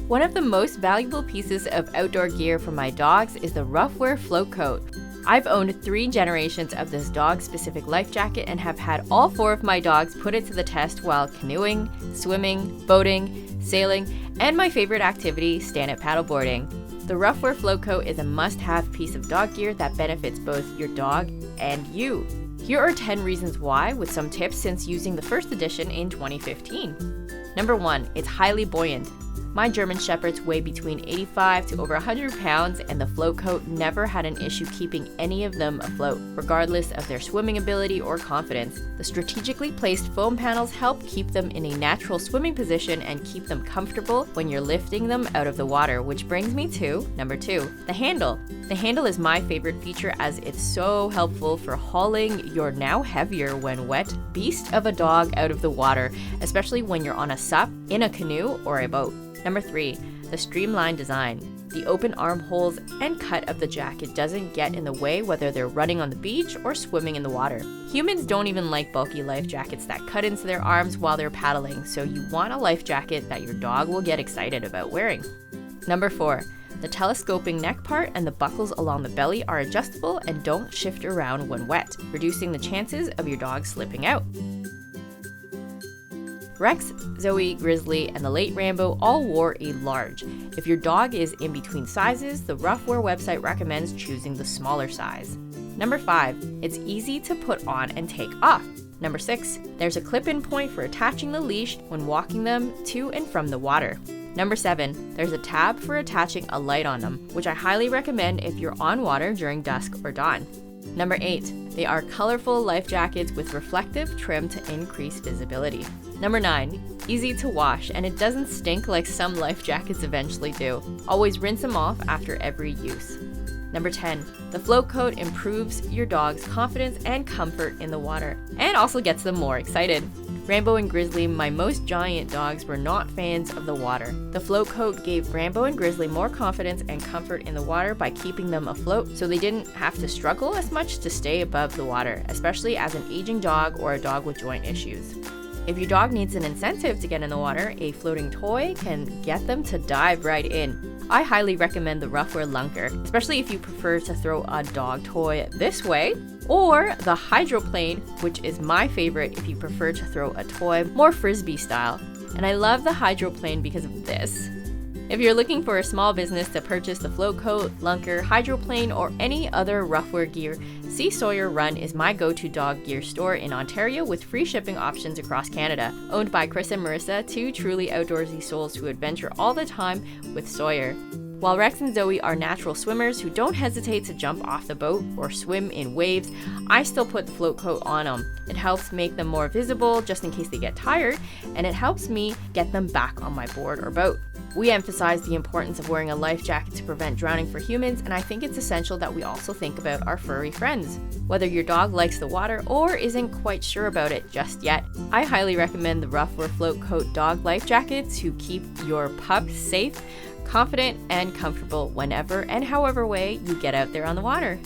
One of the most valuable pieces of outdoor gear for my dogs is the Ruffwear Float Coat. I've owned 3 generations of this dog-specific life jacket and have had all 4 of my dogs put it to the test while canoeing, swimming, boating, sailing, and my favorite activity, stand-up paddleboarding. The Ruffwear Float Coat is a must-have piece of dog gear that benefits both your dog and you. Here are 10 reasons why, with some tips since using the first edition in 2015. Number 1, it's highly buoyant. My German Shepherds weigh between 85 to over 100 pounds, and the float coat never had an issue keeping any of them afloat, regardless of their swimming ability or confidence. The strategically placed foam panels help keep them in a natural swimming position and keep them comfortable when you're lifting them out of the water, which brings me to number 2, the handle. The handle is my favorite feature as it's so helpful for hauling your now heavier when wet beast of a dog out of the water, especially when you're on a sup, in a canoe, or a boat. Number 3, the streamlined design. The open armholes and cut of the jacket doesn't get in the way whether they're running on the beach or swimming in the water. Humans don't even like bulky life jackets that cut into their arms while they're paddling, so you want a life jacket that your dog will get excited about wearing. Number 4, the telescoping neck part and the buckles along the belly are adjustable and don't shift around when wet, reducing the chances of your dog slipping out. Rex, Zoe, Grizzly, and the late Rambo all wore a large. If your dog is in between sizes, the Ruffwear website recommends choosing the smaller size. Number 5, it's easy to put on and take off. Number 6, there's a clip-in point for attaching the leash when walking them to and from the water. Number 7, there's a tab for attaching a light on them, which I highly recommend if you're on water during dusk or dawn. Number 8, they are colorful life jackets with reflective trim to increase visibility. Number 9, easy to wash, and it doesn't stink like some life jackets eventually do. Always rinse them off after every use. Number 10, the float coat improves your dog's confidence and comfort in the water, and also gets them more excited. Rambo and Grizzly, my most giant dogs, were not fans of the water. The float coat gave Rambo and Grizzly more confidence and comfort in the water by keeping them afloat, so they didn't have to struggle as much to stay above the water, especially as an aging dog or a dog with joint issues. If your dog needs an incentive to get in the water, a floating toy can get them to dive right in. I highly recommend the Ruffwear Lunker, especially if you prefer to throw a dog toy this way, or the hydroplane, which is my favorite if you prefer to throw a toy more frisbee style. And I love the hydroplane because of this. If you're looking for a small business to purchase the float coat, lunker, hydroplane, or any other Ruffwear gear, See Sawyer Run is my go-to dog gear store in Ontario with free shipping options across Canada. Owned by Chris and Marissa, 2 truly outdoorsy souls who adventure all the time with Sawyer. While Rex and Zoe are natural swimmers who don't hesitate to jump off the boat or swim in waves, I still put the float coat on them. It helps make them more visible just in case they get tired, and it helps me get them back on my board or boat. We emphasize the importance of wearing a life jacket to prevent drowning for humans, and I think it's essential that we also think about our furry friends. Whether your dog likes the water or isn't quite sure about it just yet, I highly recommend the Ruffwear Float Coat dog life jacket to keep your pup safe, confident, and comfortable whenever and however way you get out there on the water.